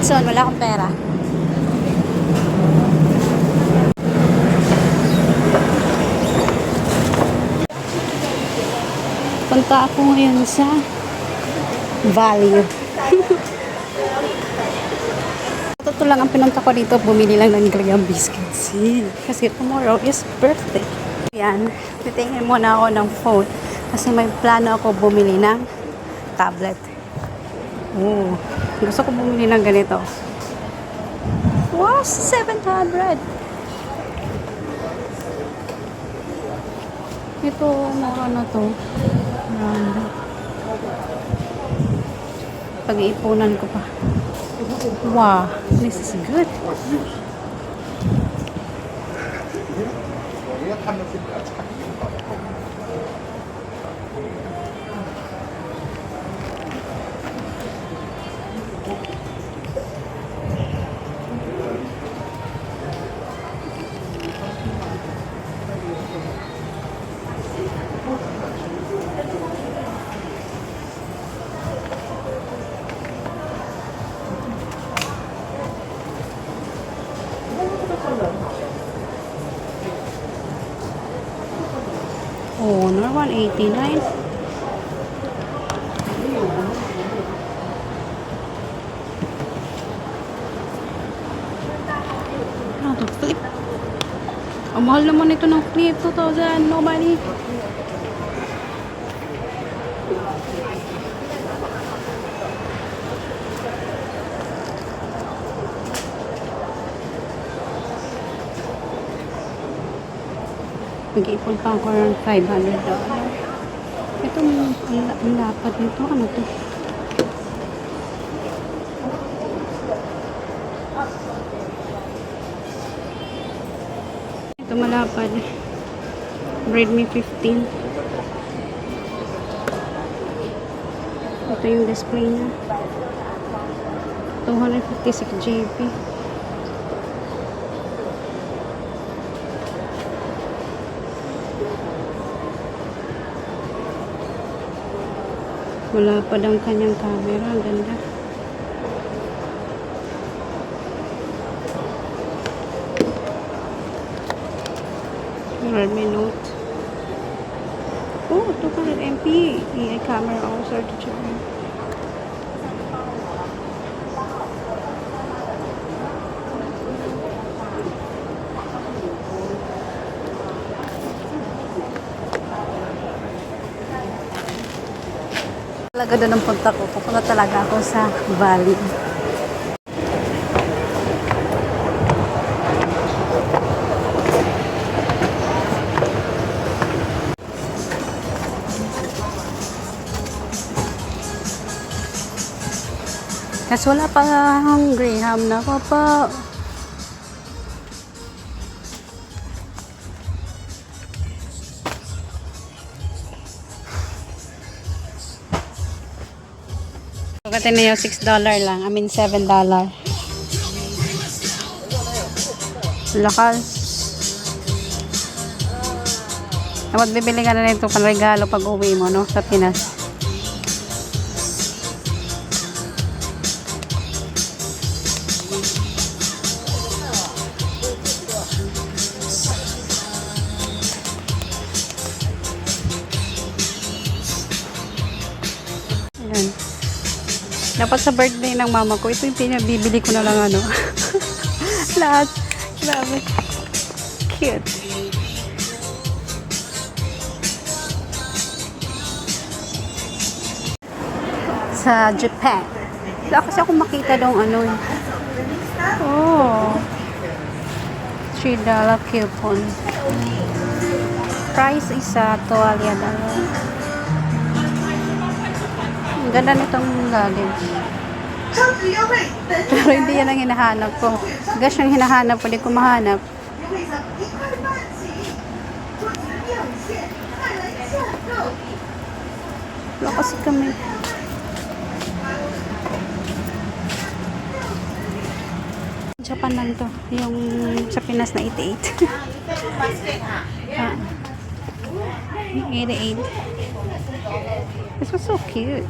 Watson, wala akong pera. Punta ako ngayon sa Value. Ito lang ang pinunta ko dito, bumili lang ng Graham biscuits. Kasi tomorrow is birthday. Yan, titingin muna ako ng phone. Kasi may plano ako bumili ng tablet. Oh, gusto ko bumili ng ganito. Wow, 700! Ito, mura na to. Pag-iipunan ko pa. Wow, this is good. Honor 189. Ano to? Flip. Ang mahal naman ito ng flip. 2,000. No money. Mag-iipon pa ako ng $500. Ito, ang lapad nito. Ano to? Ito malapad. Redmi 15. Ito yung display niya. 256 GB. Wala pa ang kanyang camera. Ang ganda. Redmi Note. Oh, 200 MP. AI camera also to check. Talaga doon ang punta ko. Pupunta talaga ako sa Valley. Kasi wala pa ang Graham na pa. Pagkati na yung $6 lang. I mean $7. Lakas. Magbibili ka na nito pang regalo pag uwi mo, no? Sa Pinas. Ayan. Dapat sa birthday ng mama ko, ito yung pinabibili ko na lang ano. Lahat. Grabe. Cute. Sa Japan. Wala kasi ako makita dong ano. Oh. $3 coupon. Price is $12. Ang ganda nitong luggage. Pero hindi yan ang hinahanap ko. Gas yung hinahanap ko, hindi ko mahanap. Wala kasi kami. Japan lang to. Yung sa Pinas na 88. $88. This was so cute.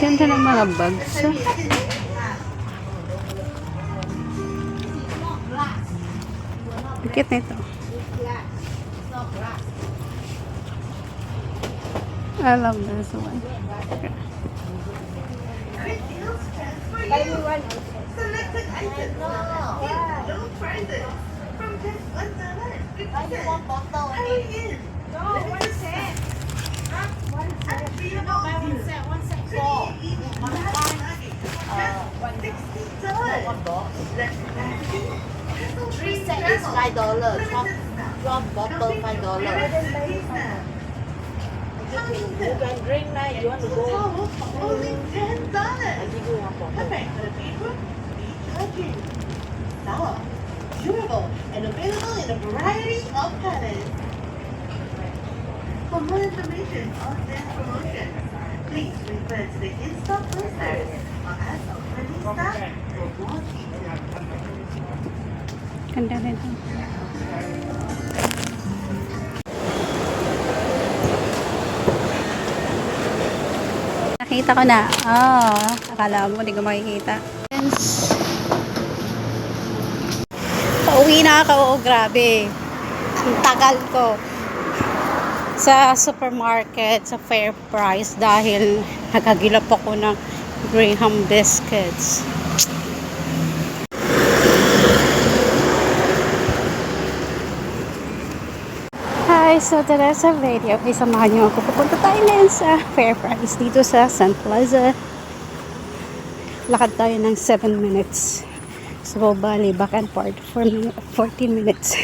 Ganda ng mga bags. Ang cute nito. I love this one. Selected items. No prices. From just $1.50. One bottle. Hurry in. No, one set. One set. You know, buy one set. One set for. $60. One box. Three set is $5. One bottle $5. You can drink now. You want to go? Only $10. I give you one bottle. Perfect for the bedroom. Recharging. Soft, durable, and available in a variety of colors. For more information on this promotion, please refer to the in-stock posters or ask our friendly staff for more details. Ganda nito. Nakita ko na. Akala mo, hindi ko makikita. Pauwi na ako. Grabe. Ang tagal ko sa supermarket, sa Fair Price dahil nagagilap ako ng Graham biscuits. Hi, so today's a video. Okay, samahan niyo ako. Pupunta tayo ngayon sa Fair Price dito sa Sun Plaza. Lakad tayo ng 7 minutes. So, bali, back and forth for 14 minutes.